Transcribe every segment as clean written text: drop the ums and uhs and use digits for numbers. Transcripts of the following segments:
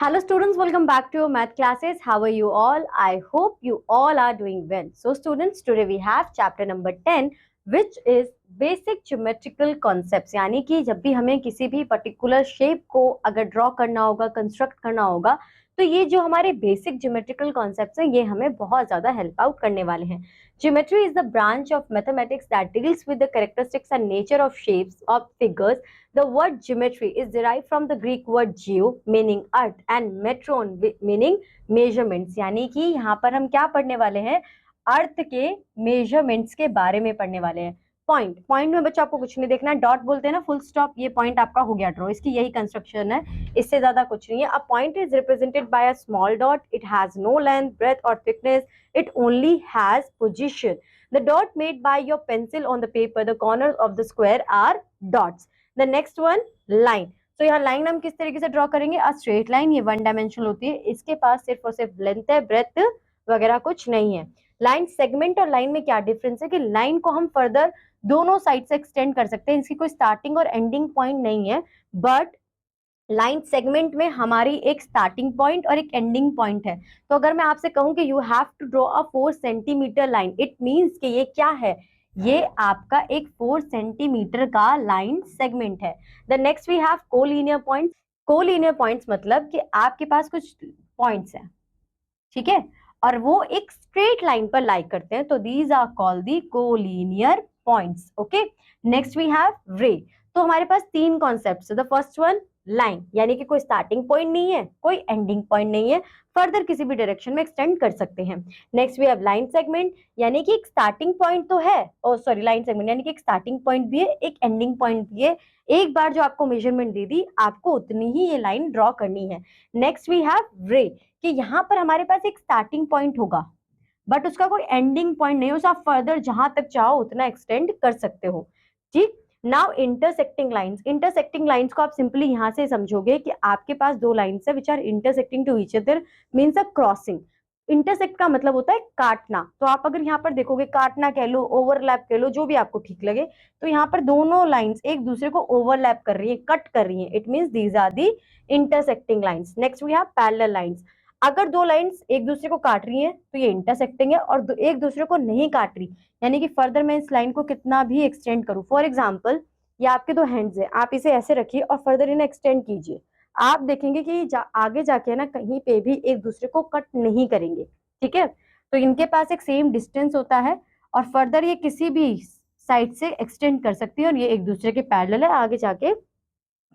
Hello students, welcome back to your math classes. How are you all? I hope you all are doing well. So students, today we have chapter number 10 which is basic geometrical concepts. यानी कि जब भी हमें किसी भी particular shape को अगर draw करना होगा, construct करना होगा, तो ये जो हमारे basic geometrical concepts हैं ये हमें बहुत ज़्यादा help out करने वाले हैं. Geometry is the branch of mathematics that deals with the characteristics and nature of shapes of figures. The word geometry is derived from the Greek word geo meaning earth and metron meaning measurements. यानी कि यहाँ पर हम क्या पढ़ने वाले हैं, अर्थ के मेजरमेंट्स के बारे में पढ़ने वाले हैं. पॉइंट में बच्चों आपको कुछ नहीं देखना है, डॉट बोलते हैं ना, फुल स्टॉप, ये पॉइंट आपका हो गया ड्रॉ. इसकी यही कंस्ट्रक्शन है, इससे ज्यादा कुछ नहीं है. A point is represented by a small dot. It has no length, breadth और thickness. It only has position. The dot made by your pencil on the paper, the corners of the square are dots. The next one, line. तो यहाँ line हम किस तरीके से draw करेंगे? A straight line. ये one dimensional होती है, इसके पास सिर्फ और सिर्फ लेंथ है, ब्रेथ वगैरह कुछ नहीं है. लाइन सेगमेंट और लाइन में क्या डिफरेंस है कि लाइन को हम फर्दर दोनों साइड से एक्सटेंड कर सकते हैं, इसकी कोई स्टार्टिंग और एंडिंग पॉइंट नहीं है. बट लाइन सेगमेंट में हमारी एक स्टार्टिंग पॉइंट और एक एंडिंग पॉइंट है. तो अगर मैं आपसे कहूं कि you have to draw a 4 centimetre line, it means कि ये क्या है, ये आपका एक 4 सेंटीमीटर का लाइन सेगमेंट है. The next we have collinear points. Collinear points मतलब कि आपके पास कुछ पॉइंट्स हैं, ठीक है, और वो एक स्ट्रेट लाइन पर लाई करते हैं, तो these are called the collinear points. Okay, next we have ray. तो हमारे पास तीन कॉन्सेप्ट्स है. द फर्स्ट वन, लाइन, यानी कि कोई स्टार्टिंग पॉइंट नहीं है, कोई एंडिंग पॉइंट नहीं है, फर्दर किसी भी डायरेक्शन में एक्सटेंड कर सकते हैं. Next we have line segment, यानी कि एक स्टार्टिंग पॉइंट तो है, ओ सॉरी, लाइन सेगमेंट यानी कि एक स्टार्टिंग पॉइंट भी है, एक एंडिंग पॉइंट भी है. एक बार जो आपको मेजरमेंट दे दी, आपको उतनी ही ये लाइन ड्रॉ करनी है. नेक्स्ट वी हैव रे, कि यहाँ पर हमारे पास एक स्टार्टिंग पॉइंट होगा बट उसका कोई एंडिंग पॉइंट नहीं हो, आप फर्दर जहां तक चाहो उतना एक्सटेंड कर सकते हो. ठीक. Now intersecting lines. Intersecting lines को आप सिंपली यहां से समझोगे कि आपके पास दो लाइंस है which are intersecting to each other, means a crossing. Intersect का मतलब होता है काटना. तो आप अगर यहाँ पर देखोगे, काटना कह लो, ओवरलैप कह लो, जो भी आपको ठीक लगे, तो यहाँ पर दोनों लाइंस एक दूसरे को ओवरलैप कर रही है, कट कर रही है. It means these are the intersecting lines. Next we have parallel lines. अगर दो लाइंस एक दूसरे को काट रही हैं तो ये इंटरसेक्टिंग है, और एक दूसरे को नहीं काट रही, यानी कि फर्दर मैं इस लाइन को कितना भी एक्सटेंड करूं. फॉर एग्जांपल, ये आपके दो हैंड्स है, आप इसे ऐसे रखिए और फर्दर इन्हें एक्सटेंड कीजिए, आप देखेंगे कि आगे जाके ना कहीं पे भी एक दूसरे को कट नहीं करेंगे. ठीक है, तो इनके पास एक सेम डिस्टेंस होता है और फर्दर ये किसी भी साइड से एक्सटेंड कर सकती है और ये एक दूसरे के पैरेलल है, आगे जाके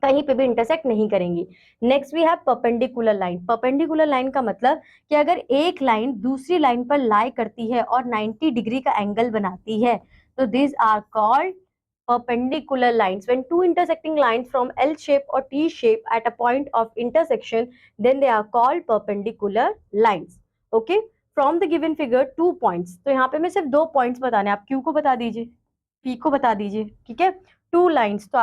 कहीं पे भी इंटरसेक्ट नहीं करेंगी. Next we have perpendicular line. Perpendicular line का मतलब कि अगर एक लाइन दूसरी लाइन पर लाई करती है और 90 डिग्री का एंगल बनाती है, तो this are called perpendicular lines. When two intersecting lines from L shape or T shape at a point of intersection, then they are called perpendicular lines. Okay, from the given figure 2 points. तो यहाँ पे मैं सिर्फ 2 points बताने, आप Q को बता दीजिए, P को बता दीजिए. ठीक है, 2 लाइन्स, तो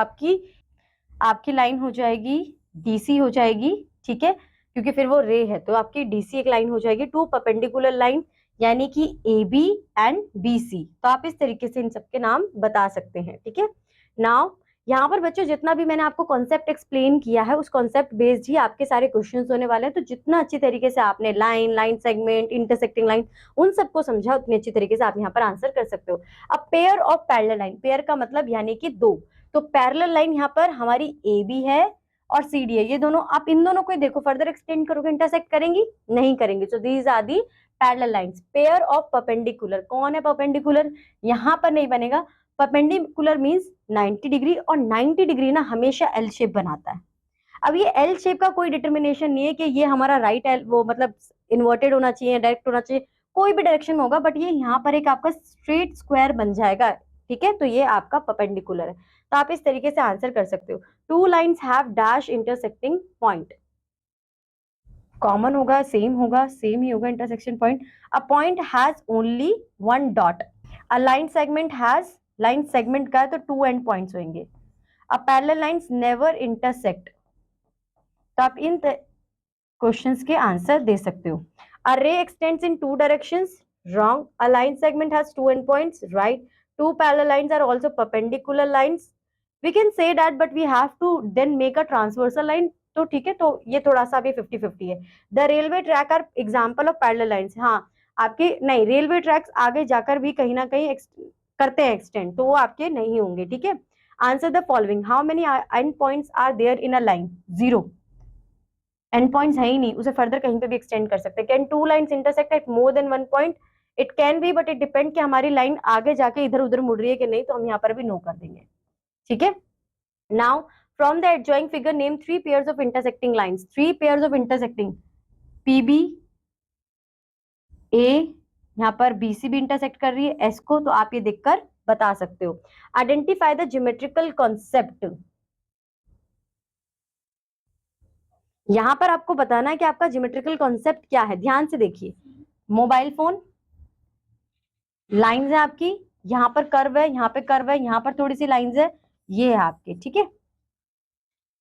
आपकी लाइन हो जाएगी DC हो जाएगी. ठीक है, क्योंकि फिर वो रे है, तो आपकी DC एक लाइन हो जाएगी. 2 परपेंडिकुलर लाइन यानी कि AB एंड BC. तो आप इस तरीके से इन सबके नाम बता सकते हैं. ठीक है, नाउ यहाँ पर बच्चों जितना भी मैंने आपको कॉन्सेप्ट एक्सप्लेन किया है, उस कॉन्सेप्ट बेस्ड ही आपके सारे क्वेश्चंस होने वाले हैं. तो जितना अच्छी तरीके से आपने लाइन सेगमेंट, इंटरसेक्टिंग लाइन, उन सबको समझा, उतनी अच्छी तरीके से आप यहाँ पर आंसर कर सकते हो. अब pair of parallel line. Pair का मतलब यानी कि दो. तो पैरेलल लाइन यहाँ पर हमारी AB है और CD है, ये दोनों, आप इन दोनों को देखो, फर्दर एक्सटेंड करोगे, इंटरसेक्ट करेंगी नहीं करेंगी. So these are the parallel lines. Pair of perpendicular. कौन है परपेंडिकुलर? यहाँ पर नहीं बनेगा. परपेंडिकुलर मींस 90 डिग्री, और 90 डिग्री ना हमेशा एल शेप बनाता है. अब ये एल शेप का कोई डिटर्मिनेशन नहीं है कि ये हमारा राइट एल, वो मतलब इन्वर्टेड होना चाहिए, डायरेक्ट होना चाहिए, कोई भी डायरेक्शन में होगा, बट ये यहाँ पर एक आपका स्ट्रेट स्क्वायर बन जाएगा. ठीक है, तो ये आपका परपेंडिकुलर है. तो आप इस तरीके से आंसर कर सकते हो. 2 lines have dash intersecting point. Common होगा, सेम होगा, सेम ही होगा intersection point. A point has only 1 dot. A line segment has, line segment का है तो 2 एंड पॉइंट्स होंगे. A parallel lines never intersect. तो आप इन क्वेश्चंस के आंसर दे सकते हो. अ रे x tends in 2 directions. Wrong. A line segment has 2 endpoints. Right. 2 parallel lines are also perpendicular lines. We can say that, but we have to then make a transversal line. तो ठीक है, तो ये थोड़ा सा अभी 50-50 है। The railway track are example of parallel lines. हाँ, आपके नहीं, रेलवे ट्रैक्स आगे जाकर भी कहीं ना कहीं करते हैं एक्सटेंड, तो वो आपके नहीं होंगे, ठीक है। Answer the following, how many end points are there in a line? 0, end points है ही नहीं, उसे फर्दर कहीं पे भी एक्सटेंड कर सकते हैं। Can two lines intersect at more than 1 point? It can be, but it depend कि हमारी लाइन आगे जाके इधर उधर मुड़ रही है कि नहीं, तो हम यहाँ पर भी नो कर देंगे, ठीक है। Now from the adjoining figure name 3 pairs of intersecting lines. 3 pairs of intersecting, PB A, यहाँ पर बीसी भी इंटरसेक्ट कर रही है एस को, तो आप ये देखकर बता सकते हो। Identify the geometrical concept. यहां पर आपको बताना है कि आपका ज्योमेट्रिकल कॉन्सेप्ट क्या है। ध्यान से देखिए, मोबाइल फोन, लाइंस है आपकी, यहाँ पर कर्व है, यहाँ पे कर्व है, यहाँ पर थोड़ी सी लाइंस है, ये है आपके, ठीक है।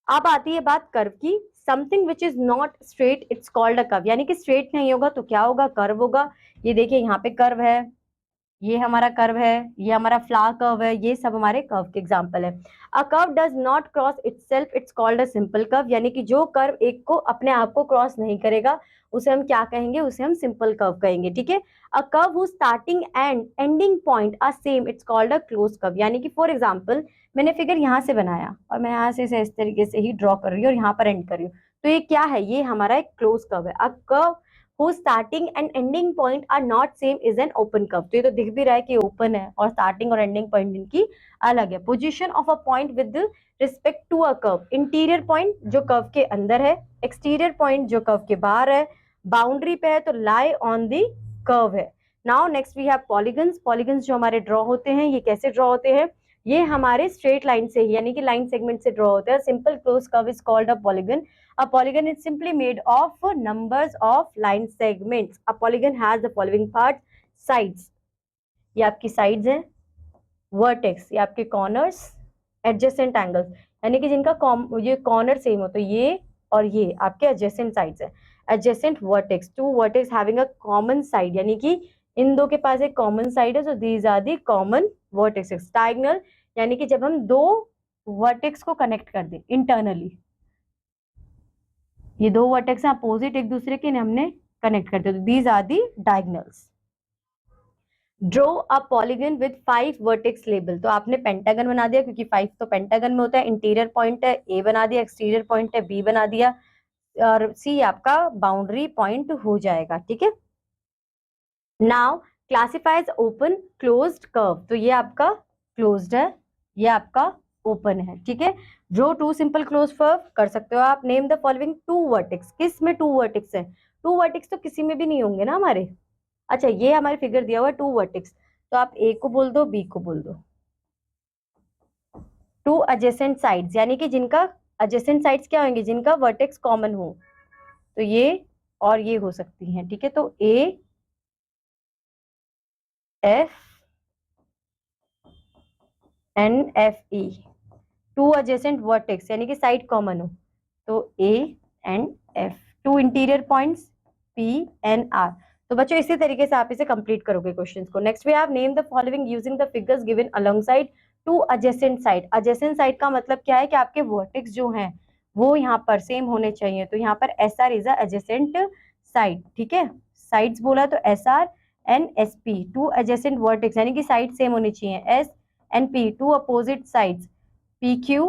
अब आती है बात कर्व की। Something which is not straight it's called a curve, यानी कि स्ट्रेट नहीं होगा तो क्या होगा? कर्व होगा। ये देखिए यहाँ पे कर्व है, ये हमारा कर्व है, ये हमारा फ्लावर कर्व है, ये सब हमारे कर्व के एग्जांपल है। A curve does not cross itself it's called a simple curve, यानी कि जो कर्व एक को अपने आप को क्रॉस नहीं करेगा उसे हम क्या कहेंगे? उसे हम सिंपल कर्व कहेंगे, ठीक है। A curve whose starting and ending point are same it's called a close curve, यानी कि फॉर एग्जांपल मैंने फिगर यहाँ से बनाया और मैं यहाँ से इसे इस तरीके से ही ड्रॉ कर रही हूँ और यहाँ पर एंड कर रही हूँ, तो ये क्या है? ये हमारा एक क्लोज कर्व है। A curve whose starting and ending point are not same is an open curve। तो ये तो दिख भी रहा है कि ओपन है और स्टार्टिंग और एंडिंग पॉइंट इनकी अलग है। Position of a point with respect to a curve, interior point जो कर्व के अंदर है, एक्सटीरियर पॉइंट जो कर्व के बाहर है, बाउंड्री पे है तो लाई ऑन द कर्व है। Now next we have polygons. Polygons जो हमारे ड्रॉ होते हैं, ये कैसे ड्रॉ होते हैं? ये हमारे स्ट्रेट लाइन से ही, यानी कि लाइन सेगमेंट से ड्रॉ होते हैं। Simple close curve is called a polygon. A polygon is simply made of numbers of line segments. A polygon has the following parts: sides, ये आपकी sides है, vertex, ये आपके corners, adjacent angles, यानी कि जिनका ये corner सेम हो, तो ये और ये आपके adjacent sides है। Adjacent vertex, two vertex having a common side, यानी कि इन दो के पास एक common side है, so these are the common vertices। Diagonal, यानी कि जब हम दो vertex को connect कर दें internally, ये दो वर्टेक्स अपोजिट एक दूसरे के, हमने कनेक्ट करते, तो these are the diagonals. Draw a polygon with 5 vertex label, तो आपने पेंटागन बना दिया क्योंकि 5 तो पेंटागन में होता है। इंटीरियर पॉइंट है ए बना दिया, एक्सटीरियर पॉइंट है बी बना दिया, और सी आपका बाउंड्री पॉइंट हो जाएगा, ठीक है। Now classifies open closed curve, तो ये आपका क्लोज्ड है, ये आपका ओपन है, ठीक है। ड्रॉ 2 सिंपल क्लोज कर्व कर सकते हो आप। नेम द फॉलोइंग 2 वर्टेक्स, किस में 2 वर्टेक्स है? 2 वर्टेक्स तो किसी में भी नहीं होंगे ना हमारे। अच्छा, ये हमारे फिगर दिया हुआ है 2 वर्टेक्स, तो आप ए को बोल दो, बी को बोल दो। 2 एडजेसेंट साइड्स, यानी कि जिनका एडजेसेंट साइड्स क्या होंगे? जिनका वर्टेक्स कॉमन हो, तो ये और ये हो सकती हैं, ठीक है। तो A F and F E, 2 adjacent vertex यानी कि साइड कॉमन हो, तो A and F. 2 interior points P and R. तो बच्चों इसी तरीके से आप इसे कंप्लीट करोगे क्वेश्चंस को। Next we have name the following using the figures given alongside 2 adjacent side. Adjacent side का मतलब क्या है? कि आपके वर्टेक्स जो हैं वो यहाँ पर सेम होने चाहिए, तो यहाँ पर S R is a adjacent side, ठीक है। साइड्स बोला तो S R and S P, 2 adjacent vertex यानी कि साइड सेम होनी चाहिए, S and P, 2 opposite sides P Q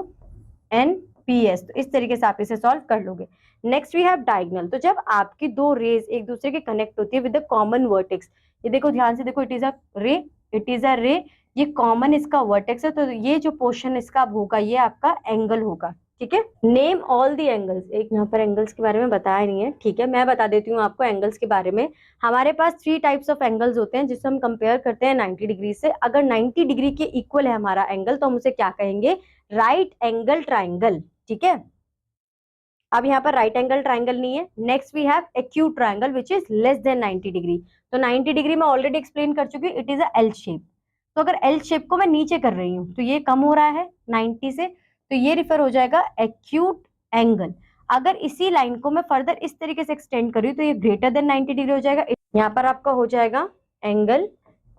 and P S. तो इस तरीके से आप इसे सॉल्व कर लोगे। नेक्स्ट वी हैव डायगोनल, तो जब आपकी दो रेज एक दूसरे के कनेक्ट होती है विद द कॉमन वर्टेक्स, ये देखो ध्यान से देखो, इट इज अ रे, इट इज अ रे, ये कॉमन इसका वर्टेक्स है, तो ये जो पोर्शन इसका होगा ये आपका एंगल होगा, ठीक है। नेम ऑल द एंगल्स, एक यहाँ पर एंगल्स के बारे में बताया नहीं है, ठीक है, मैं बता देती हूँ आपको एंगल्स के बारे में। हमारे पास 3 टाइप्स ऑफ एंगल्स होते हैं जिससे हम कंपेयर करते हैं 90 डिग्री से। अगर 90 डिग्री के इक्वल है हमारा एंगल तो हम उसे क्या कहेंगे? राइट एंगल ट्राइंगल, ठीक है। अब यहाँ पर राइट एंगल ट्राइंगल नहीं है। Next we have acute triangle which is less than 90 degree. तो 90 डिग्री में ऑलरेडी एक्सप्लेन कर चुकी हूँ, it is a L shape. तो अगर एल शेप को मैं नीचे कर रही हूँ तो ये कम हो रहा है 90 से, तो ये रिफर हो जाएगा एक्यूट एंगल। अगर इसी लाइन को मैं फर्दर इस तरीके से एक्सटेंड करूँ तो ये ग्रेटर देन 90 डिग्री हो जाएगा। यहाँ पर आपका हो जाएगा angle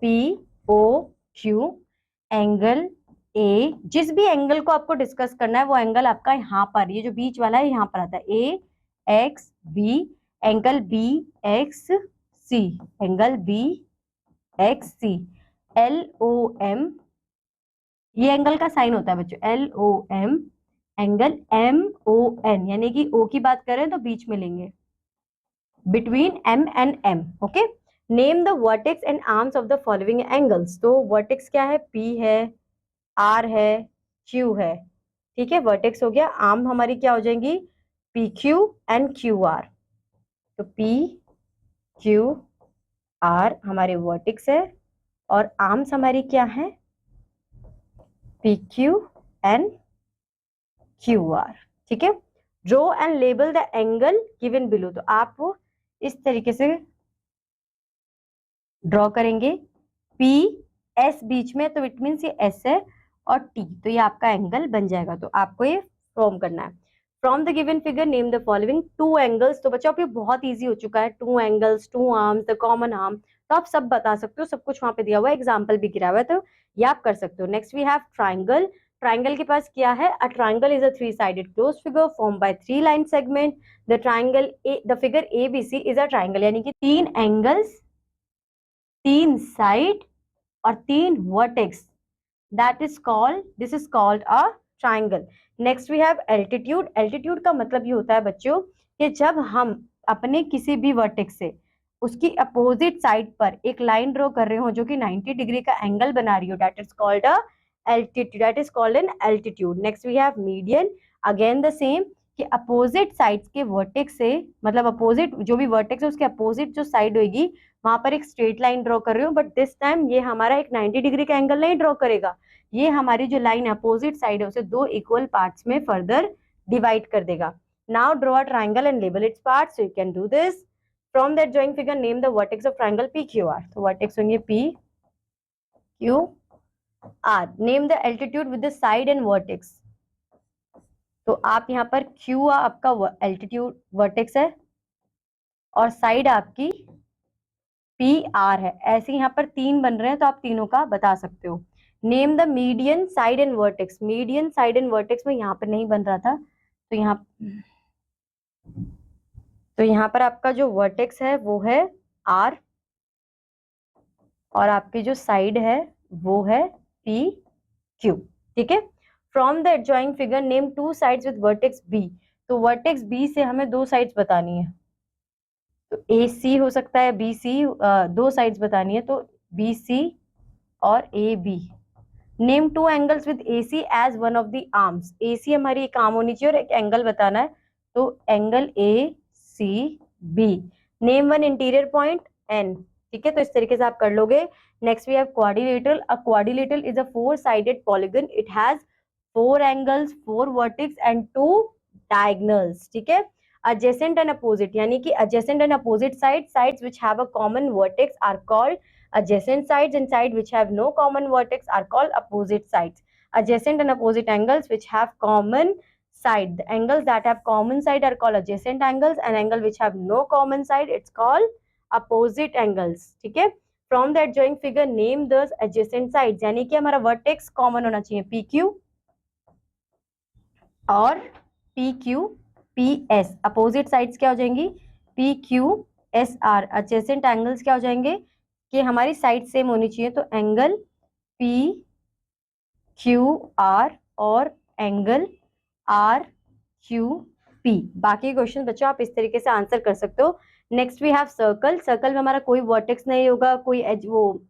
P O Q, angle A, जिस भी एंगल को आपको डिस्कस करना है वो एंगल आपका यहाँ पर, ये जो बीच वाला है यहाँ पर आता है, A X B, angle B X C, angle B X C, L O M, ये एंगल का साइन होता है बच्चों, L O M, angle M O N, यानी कि ओ की बात करें तो बीच में लेंगे, between M and M. Okay, name the vertex and arms of the following angles. तो वर्टेक्स क्या है, पी है, आर है, क्यू है, ठीक है, वर्टेक्स हो गया। आर्म हमारी क्या हो जाएंगी, P Q and Q R. तो पी क्यू आर हमारे वर्टेक्स है और आर्म्स हमारी क्या है, P Q and Q R, ठीक है। Draw and label the angle given below. तो आप वो इस तरीके से ड्रॉ करेंगे, पी एस बीच में, तो इट मीन्स ये एस है, और टी, तो ये आपका एंगल बन जाएगा। तो आपको ये फॉर्म करना है। From the given figure name the following two angles. तो बच्चों आप ये बहुत इजी हो चुका है, two angles, two arms, the common arm, तो आप सब बता सकते हो, सब कुछ वहां पे दिया हुआ है, एग्जाम्पल भी गिरा हुआ है, तो ये आप कर सकते हो। Next we have triangle. Triangle के पास क्या है, a triangle is a three sided close figure form by three line segment. The triangle the figure ABC is a triangle, यानी कि तीन एंगल्स, तीन साइड और तीन vertex, that is called, this is called a triangle. Next we have altitude. altitude का मतलब ये होता है बच्चों कि जब हम अपने किसी भी वर्टेक्स से उसकी अपोजिट साइड पर एक लाइन ड्रॉ कर रहे हो जो कि 90 डिग्री का एंगल बना रही हो, that is called a altitude, that is called an altitude. Next we have median. Again the same कि अपोजिट साइड्स के वर्टेक्स से, मतलब अपोजिट जो भी वर्टेक्स है उसके अपोजिट जो साइड होगी वहां पर एक स्ट्रेट लाइन ड्रॉ कर रही हूँ, बट दिस टाइम ये हमारा एक 90 डिग्री का एंगल नहीं ड्रॉ करेगा, ये हमारी जो लाइन अपोजिट साइड है उसे दो इक्वल पार्ट्स में फर्दर डिवाइड कर देगा। Now draw a triangle and label its parts, so you can do this. From that drawing figure name the vertex of triangle P Q are. तो vertex होंगे P Q are. Name the altitude with the side and vertex. तो आप यहाँ पर Q आपका altitude vertex है और side आपकी पी आर है, ऐसे यहाँ पर तीन बन रहे हैं तो आप तीनों का बता सकते हो। Name the median side and vertex. Median side and vertex में यहाँ पर नहीं बन रहा था, तो यहाँ पर आपका जो वर्टेक्स है वो है आर और आपकी जो साइड है वो है पी क्यू, ठीक है। From the adjoining figure name two sides with vertex B. तो वर्टेक्स बी से हमें दो साइड्स बतानी है, तो ए सी हो सकता है, बी सी, दो साइड्स बतानी है, तो बी सी और A B. Name two angles with A C as one of the arms. A C हमारी एक आर्म होनी चाहिए और एक एंगल बताना है, तो angle A C B. Name one interior point N, ठीक है, तो इस तरीके से आप कर लोगे। Next we have quadrilateral. A quadrilateral is a four sided polygon, it has four angles, four vertex and two diagonals, ठीक है। adjacent and opposite, यानी कि adjacent and opposite sides which have a common vertex are called adjacent sides, and sides which have no common vertex are called opposite sides. Adjacent and opposite angles which have common side, the angles that have common side are called adjacent angles, and angle which have no common side it's called opposite angles, ठीक है। From the adjoining figure name the adjacent sides, यानी कि हमारा vertex common होना चाहिए PQ और PQ P S. Opposite sides क्या हो जाएंगी, P Q S R. Adjacent angles क्या हो जाएंगे कि हमारी साइड सेम होनी चाहिए, तो एंगल पी क्यू आर और एंगल आर क्यू पी। बाकी क्वेश्चन बच्चों आप इस तरीके से आंसर कर सकते हो। Next we have circle. Circle में हमारा कोई वर्टेक्स नहीं होगा, कोई एज वो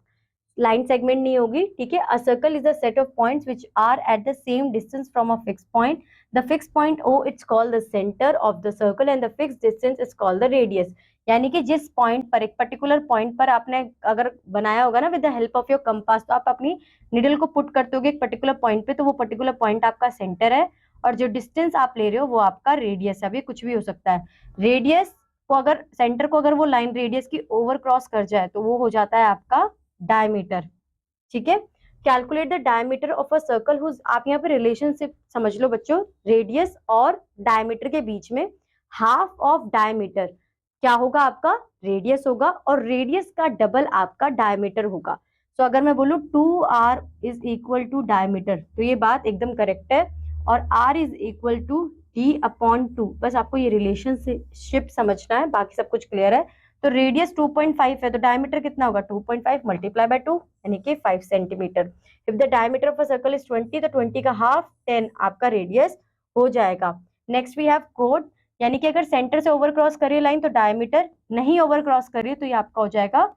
लाइन सेगमेंट नहीं होगी, ठीक है। A circle is a set of points which are at the same distance from a fixed point. The fix point O it's called the centre of the circle and the fix distance is called the radius. यानी कि जिस point पर, एक particular point पर आपने अगर बनाया होगा ना with the help of your compass, तो आप अपनी निडल को पुट करते होगे एक पर्टिकुलर पॉइंट पे, तो वो पर्टिकुलर पॉइंट आपका सेंटर है और जो डिस्टेंस आप ले रहे हो वो आपका रेडियस है। अभी कुछ भी हो सकता है, रेडियस को अगर सेंटर को अगर वो लाइन रेडियस की ओवर क्रॉस कर जाए तो वो हो जाता है आपका डायमीटर, ठीक है। Calculate the diameter of a circle whose, आप यहाँ पे रिलेशनशिप समझ लो बच्चों, रेडियस और डायमीटर के बीच में हाफ ऑफ डायमीटर क्या होगा आपका, रेडियस होगा, और रेडियस का डबल आपका डायमीटर होगा। सो अगर मैं बोलूँ 2r is equal to diameter, तो ये बात एकदम करेक्ट है। और r is equal to d/2, बस आपको ये रिलेशनशिप समझना है, बाकी सब कुछ क्लियर है। तो रेडियस 2.5 है, तो डायमीटर कितना होगा 2.5 मल्टीप्लाई बाय 2 यानी कि 5 centimetre. If the diameter of a circle is 20, तो 20 का हाफ 10 आपका रेडियस हो जाएगा। नेक्स्ट वी हैव कोड, यानी कि अगर सेंटर से ओवर क्रॉस करिए लाइन तो डायमीटर, नहीं ओवर क्रॉस करिए तो ये आपका हो जाएगा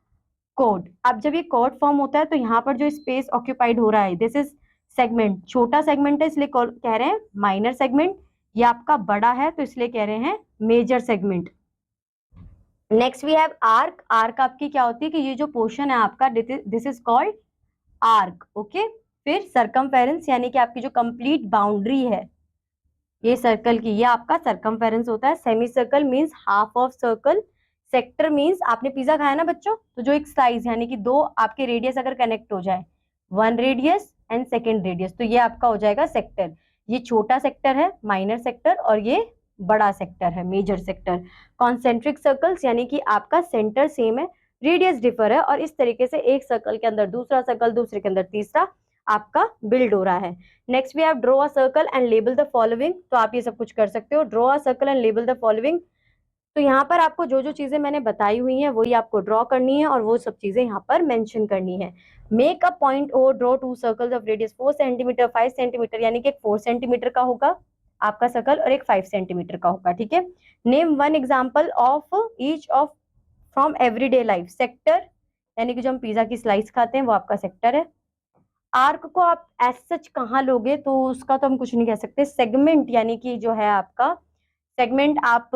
कोड। अब जब ये कोड फॉर्म होता है तो यहाँ पर जो स्पेस ऑक्यूपाइड हो रहा है, दिस इज सेगमेंट, छोटा सेगमेंट है इसलिए कह रहे हैं माइनर सेगमेंट, ये आपका बड़ा है तो इसलिए कह रहे हैं major segment. Next we have arc. Arc आपकी क्या होती है कि ये जो पोर्शन है आपका, this is called arc, okay. फिर सरकमफेरेंस, यानी कि आपकी जो कंप्लीट बाउंड्री है ये सर्कल की, ये आपका सरकमफेरेंस होता है। Semi circle means half of circle. Sector means, आपने पिज्जा खाया ना बच्चों, तो जो एक स्लाइस यानी कि दो आपके रेडियस अगर कनेक्ट हो जाए, one radius and second radius, तो ये आपका हो जाएगा सेक्टर। ये छोटा सेक्टर है माइनर सेक्टर, और ये बड़ा सेक्टर है मेजर सेक्टर। कॉन्सेंट्रिक सर्कल्स, यानी कि आपका सेंटर सेम है, रेडियस डिफर है, और इस तरीके से एक सर्कल के अंदर दूसरा सर्कल, दूसरे के अंदर तीसरा आपका बिल्ड हो रहा है। Next we have draw a circle and label the following. तो आप ये सब कुछ कर सकते हो, draw a circle and label the following. तो यहाँ पर आपको जो जो चीजें मैंने बताई हुई हैं वही आपको ड्रॉ करनी है, और वो सब चीजें यहाँ पर मेंशन करनी है। Make a point O, draw two circles of radius 4 centimetre 5 centimetre, यानी कि एक 4 सेंटीमीटर का होगा आपका सर्कल और एक 5 सेंटीमीटर का होगा, ठीक है। Name one example of each of from everyday life. Sector, यानी कि जो हम पिज्जा की स्लाइस खाते हैं वो आपका सेक्टर है। आर्क को आप एज सच कहाँ लोगे, तो उसका तो हम कुछ नहीं कह सकते। सेगमेंट, यानी कि जो है आपका सेगमेंट, आप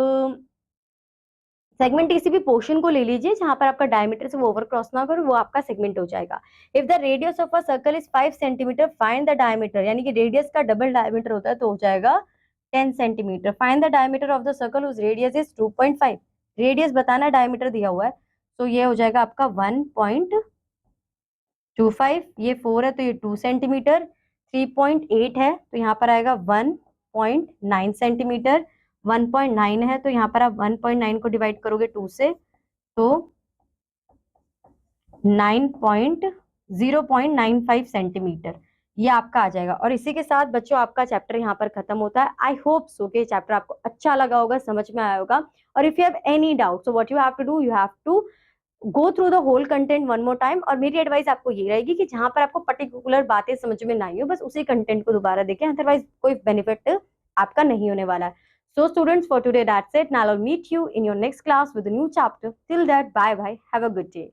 सेगमेंट किसी भी पोर्शन को ले लीजिए जहां पर आपका डायमीटर से वो ओवर क्रॉस ना करो, वो आपका सेगमेंट हो जाएगा। If the radius of a circle is 5 centimetre, find the diameter, यानी कि रेडियस का डबल डायमीटर होता है तो हो जाएगा 10 centimetre. Find the diameter of the circle whose radius is 2.5, radius बताना, डायमीटर दिया हुआ है, तो ये हो जाएगा आपका 1.25। ये 4 है तो ये 2 सेंटीमीटर। 3.8 है तो यहाँ पर आएगा 1.9 सेंटीमीटर। 1.9 है तो यहाँ पर आप 1.9 को डिवाइड करोगे 2 से, तो 0.95 सेंटीमीटर ये आपका आ जाएगा। और इसी के साथ बच्चों आपका चैप्टर यहाँ पर खत्म होता है। आई होप सो कि चैप्टर आपको अच्छा लगा होगा, समझ में आया होगा। और if you have any doubt, so what you have to do, you have to go through the whole content one more time. और मेरी एडवाइस आपको ये रहेगी कि जहां पर आपको पर्टिकुलर बातें समझ में नहीं हो, बस उसी कंटेंट को दोबारा देखें, अदरवाइज कोई बेनिफिट आपका नहीं होने वाला है। So students, for today that's it. Now I'll meet you in your next class with a new chapter. Till that, bye bye. Have a good day.